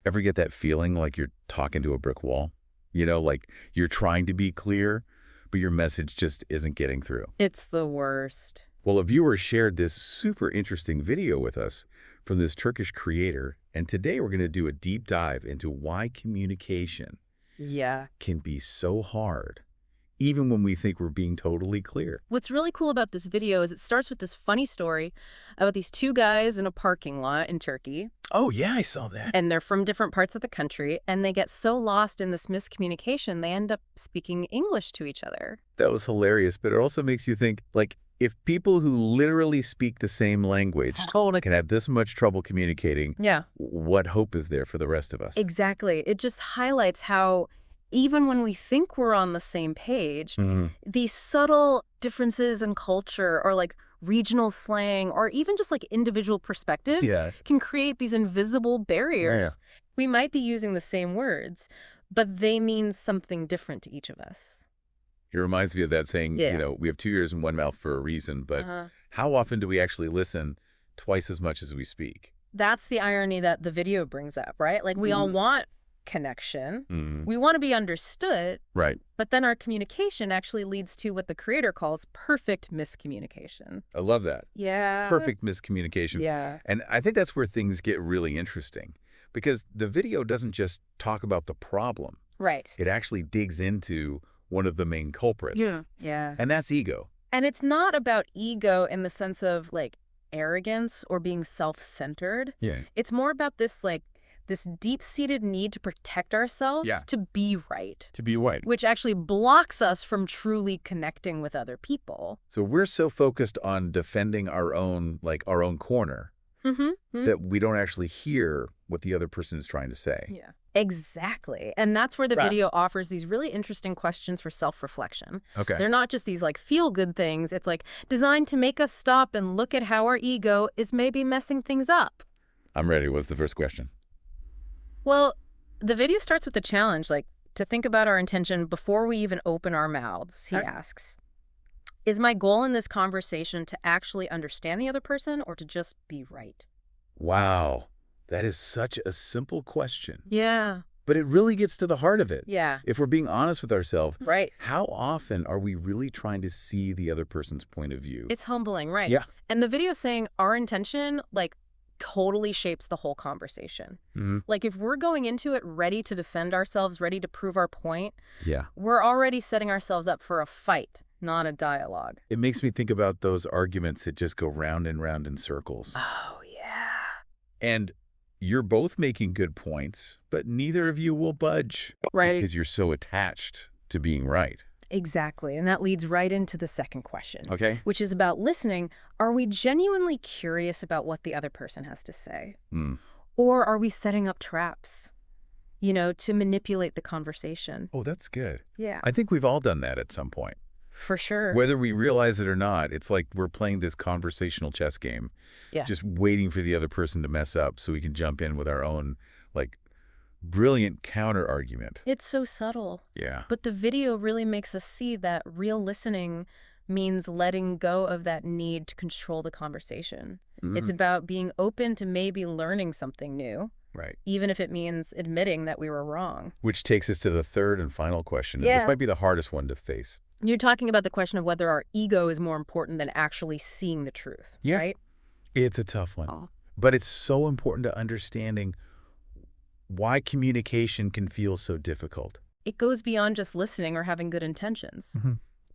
Ever get that feeling like you're talking to a brick wall? Like you're trying to be clear, but your message just isn't getting through. It's the worst. Well, a viewer shared this super interesting video with us from this Turkish creator, and today we're going to do a deep dive into why communication can be so hard, even when we think we're being totally clear. What's really cool about this video is it starts with this funny story about these two guys in a parking lot in Turkey. Oh, yeah, I saw that. And they're from different parts of the country, and they get so lost in this miscommunication, they end up speaking English to each other. That was hilarious, but it also makes you think, like, if people who literally speak the same language can have this much trouble communicating, what hope is there for the rest of us? Exactly. It just highlights how even when we think we're on the same page, these subtle differences in culture or like regional slang or even just like individual perspectives can create these invisible barriers. We might be using the same words, but they mean something different to each of us. It reminds me of that saying, we have two ears and one mouth for a reason, but how often do we actually listen twice as much as we speak? That's the irony that the video brings up, right? Like we all want connection. We want to be understood. Right. But then our communication actually leads to what the creator calls perfect miscommunication. I love that. Yeah. Perfect miscommunication. Yeah. And I think that's where things get really interesting because the video doesn't just talk about the problem. Right. It actually digs into one of the main culprits. Yeah. And that's ego. And it's not about ego in the sense of like arrogance or being self-centered. Yeah. It's more about this deep-seated need to protect ourselves to be right. To be right. Which actually blocks us from truly connecting with other people. So we're so focused on defending our own corner that we don't actually hear what the other person is trying to say. Yeah, exactly. And that's where the video offers these really interesting questions for self-reflection. Okay. They're not just these like feel-good things. It's like designed to make us stop and look at how our ego is maybe messing things up. I'm ready. What's the first question? Well, the video starts with a challenge, like to think about our intention before we even open our mouths. He asks, is my goal in this conversation to actually understand the other person or to just be right? Wow. That is such a simple question. Yeah. But it really gets to the heart of it. Yeah. If we're being honest with ourselves, right. How often are we really trying to see the other person's point of view? It's humbling, right? Yeah. And the video is saying our intention, like, totally shapes the whole conversation. Like, if we're going into it ready to defend ourselves, ready to prove our point, we're already setting ourselves up for a fight, not a dialogue. It makes me think about those arguments that just go round and round in circles. Oh, yeah. And you're both making good points, but neither of you will budge. Right. Because you're so attached to being right. Exactly. And that leads right into the second question. Okay. Which is about listening. Are we genuinely curious about what the other person has to say? Or are we setting up traps, to manipulate the conversation? Oh, that's good. Yeah. I think we've all done that at some point. For sure. Whether we realize it or not, it's like we're playing this conversational chess game. Yeah. Just waiting for the other person to mess up so we can jump in with our own, brilliant counter-argument. It's so subtle. Yeah. But the video really makes us see that real listening means letting go of that need to control the conversation. It's about being open to maybe learning something new. Right. Even if it means admitting that we were wrong. Which takes us to the third and final question. Yeah. This might be the hardest one to face. You're talking about the question of whether our ego is more important than actually seeing the truth, right? It's a tough one. But it's so important to understanding why communication can feel so difficult. It goes beyond just listening or having good intentions.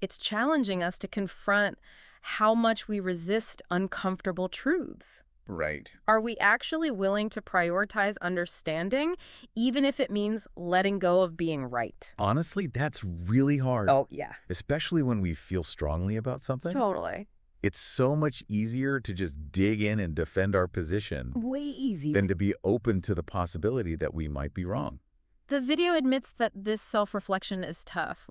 It's challenging us to confront how much we resist uncomfortable truths. Right. Are we actually willing to prioritize understanding, even if it means letting go of being right? Honestly, that's really hard. Oh, yeah. Especially when we feel strongly about something. Totally. It's so much easier to just dig in and defend our position. Way easier. Than to be open to the possibility that we might be wrong. The video admits that this self-reflection is tough.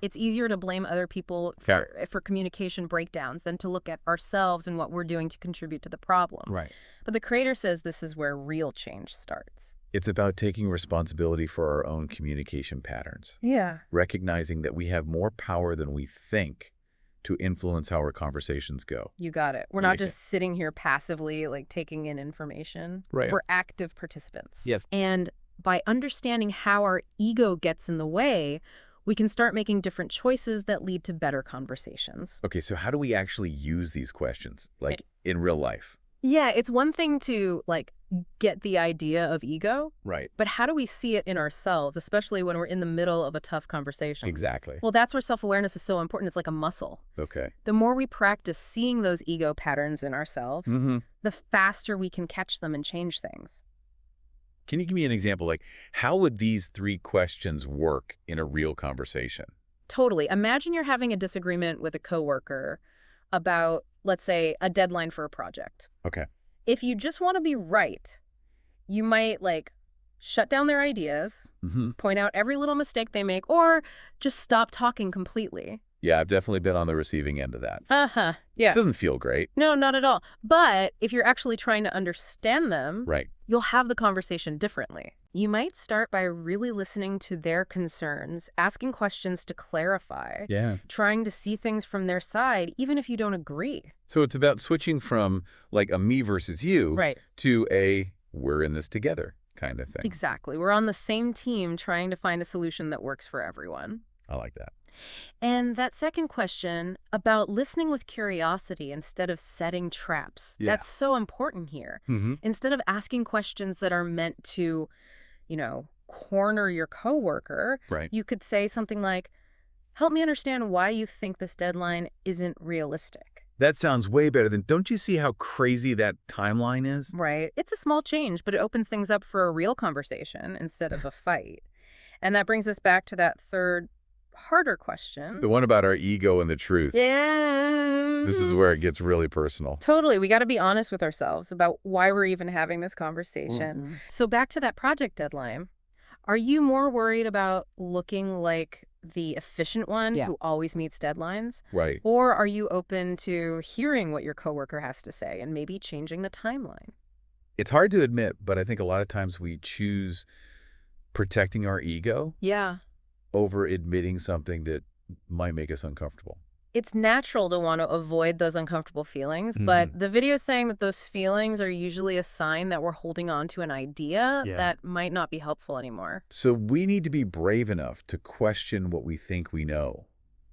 It's easier to blame other people for communication breakdowns than to look at ourselves and what we're doing to contribute to the problem. Right. But the creator says this is where real change starts. It's about taking responsibility for our own communication patterns. Yeah. Recognizing that we have more power than we think to influence how our conversations go. You got it. We're not just sitting here passively, like, taking in information. Right. We're active participants. Yes. And by understanding how our ego gets in the way, we can start making different choices that lead to better conversations. Okay, so how do we actually use these questions, like in real life? Yeah, it's one thing to, like, get the idea of ego. Right. But how do we see it in ourselves, especially when we're in the middle of a tough conversation? Exactly. Well, that's where self-awareness is so important. It's like a muscle. Okay. The more we practice seeing those ego patterns in ourselves, the faster we can catch them and change things. Can you give me an example? Like, how would these 3 questions work in a real conversation? Totally. Imagine you're having a disagreement with a coworker about, let's say, a deadline for a project. Okay. If you just want to be right, you might, like, shut down their ideas, point out every little mistake they make, or just stop talking completely. Yeah, I've definitely been on the receiving end of that. Yeah. It doesn't feel great. No, not at all. But if you're actually trying to understand them, Right. you'll have the conversation differently. You might start by really listening to their concerns, asking questions to clarify, trying to see things from their side, even if you don't agree. So it's about switching from, like, a me versus you to a we're in this together kind of thing. Exactly. We're on the same team trying to find a solution that works for everyone. I like that. And that second question about listening with curiosity instead of setting traps, that's so important here. Instead of asking questions that are meant to, you know, corner your coworker, you could say something like, help me understand why you think this deadline isn't realistic. That sounds way better than, don't you see how crazy that timeline is? Right. It's a small change, but it opens things up for a real conversation instead of a fight. And that brings us back to that third, harder question. The one about our ego and the truth. Yeah. This is where it gets really personal. Totally. We got to be honest with ourselves about why we're even having this conversation. So back to that project deadline. Are you more worried about looking like the efficient one who always meets deadlines? Right. Or are you open to hearing what your coworker has to say and maybe changing the timeline? It's hard to admit, but I think a lot of times we choose protecting our ego over admitting something that might make us uncomfortable. It's natural to want to avoid those uncomfortable feelings, but the video is saying that those feelings are usually a sign that we're holding on to an idea that might not be helpful anymore. So we need to be brave enough to question what we think we know.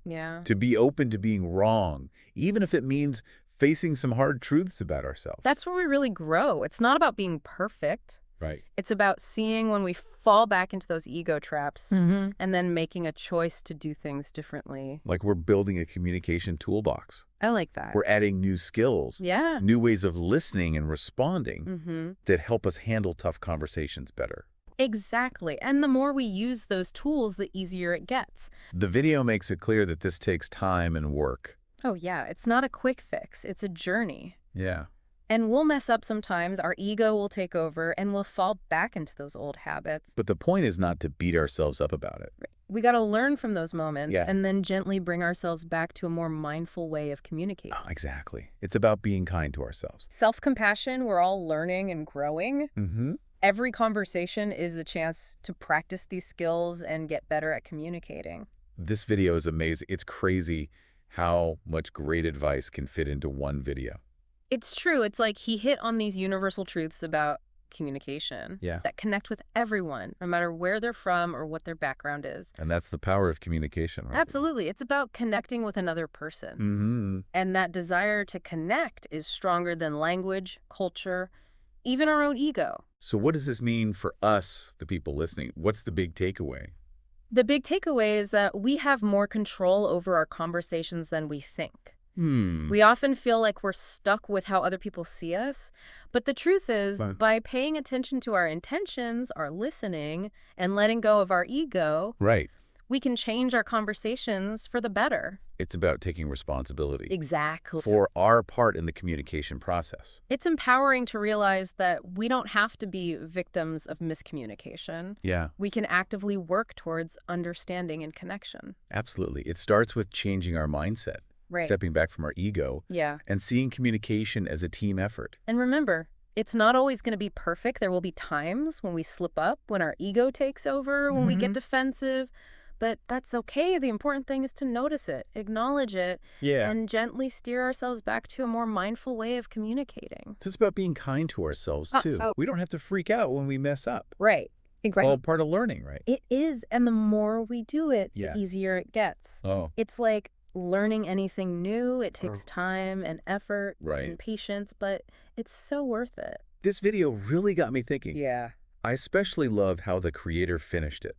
Yeah. To be open to being wrong, even if it means facing some hard truths about ourselves. That's where we really grow. It's not about being perfect. Right. It's about seeing when we fall back into those ego traps and then making a choice to do things differently. Like we're building a communication toolbox. I like that. We're adding new skills, new ways of listening and responding that help us handle tough conversations better. Exactly. And the more we use those tools, the easier it gets. The video makes it clear that this takes time and work. Oh, yeah. It's not a quick fix. It's a journey. Yeah. And we'll mess up sometimes, our ego will take over, and we'll fall back into those old habits. But the point is not to beat ourselves up about it. We got to learn from those moments and then gently bring ourselves back to a more mindful way of communicating. Oh, exactly. It's about being kind to ourselves. Self-compassion, we're all learning and growing. Every conversation is a chance to practice these skills and get better at communicating. This video is amazing. It's crazy how much great advice can fit into one video. It's true. It's like he hit on these universal truths about communication that connect with everyone, no matter where they're from or what their background is. And that's the power of communication, right? Absolutely. It's about connecting with another person. And that desire to connect is stronger than language, culture, even our own ego. So what does this mean for us, the people listening? What's the big takeaway? The big takeaway is that we have more control over our conversations than we think. We often feel like we're stuck with how other people see us. But the truth is, by paying attention to our intentions, our listening, and letting go of our ego, we can change our conversations for the better. It's about taking responsibility. Exactly. For our part in the communication process. It's empowering to realize that we don't have to be victims of miscommunication. Yeah. We can actively work towards understanding and connection. Absolutely. It starts with changing our mindset. Stepping back from our ego and seeing communication as a team effort. And remember, it's not always going to be perfect. There will be times when we slip up, when our ego takes over, when we get defensive. But that's okay. The important thing is to notice it, acknowledge it, and gently steer ourselves back to a more mindful way of communicating. It's about being kind to ourselves, too. We don't have to freak out when we mess up. Right. Exactly. It's all part of learning, right? It is. And the more we do it, the easier it gets. It's like learning anything new. It takes time and effort and patience, but it's so worth it. This video really got me thinking. Yeah. I especially love how the creator finished it.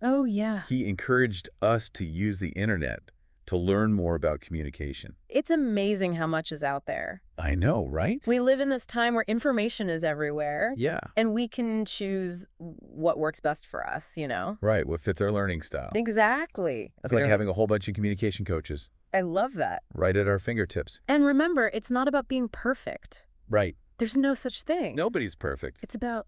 Oh, yeah. He encouraged us to use the internet to learn more about communication. It's amazing how much is out there. I know, right? We live in this time where information is everywhere. Yeah. And we can choose what works best for us, you know? Right, what fits our learning style. Exactly. It's like having a whole bunch of communication coaches. I love that. Right at our fingertips. And remember, it's not about being perfect. Right. There's no such thing. Nobody's perfect. It's about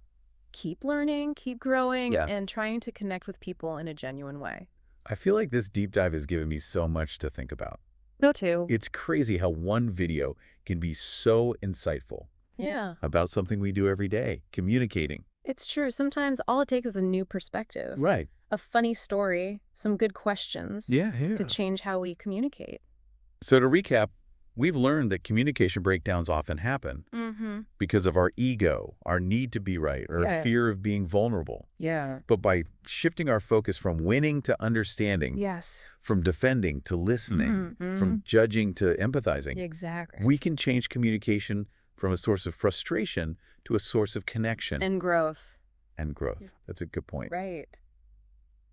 keep learning, keep growing, and trying to connect with people in a genuine way. I feel like this deep dive has given me so much to think about. Me too. It's crazy how one video can be so insightful. Yeah. About something we do every day, communicating. It's true. Sometimes all it takes is a new perspective. Right. A funny story, some good questions. Yeah. To change how we communicate. So to recap, we've learned that communication breakdowns often happen because of our ego, our need to be right, or fear of being vulnerable. Yeah. But by shifting our focus from winning to understanding, from defending to listening, from judging to empathizing, we can change communication from a source of frustration to a source of connection. And growth. That's a good point. Right.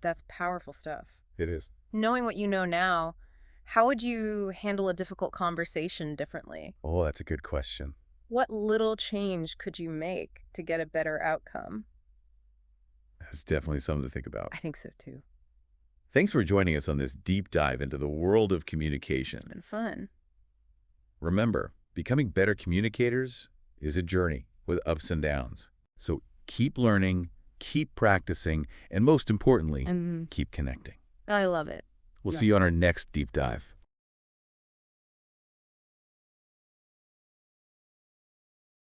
That's powerful stuff. It is. Knowing what you know now, how would you handle a difficult conversation differently? Oh, that's a good question. What little change could you make to get a better outcome? That's definitely something to think about. I think so, too. Thanks for joining us on this deep dive into the world of communication. It's been fun. Remember, becoming better communicators is a journey with ups and downs. So keep learning, keep practicing, and most importantly, keep connecting. I love it. We'll see you on our next deep dive.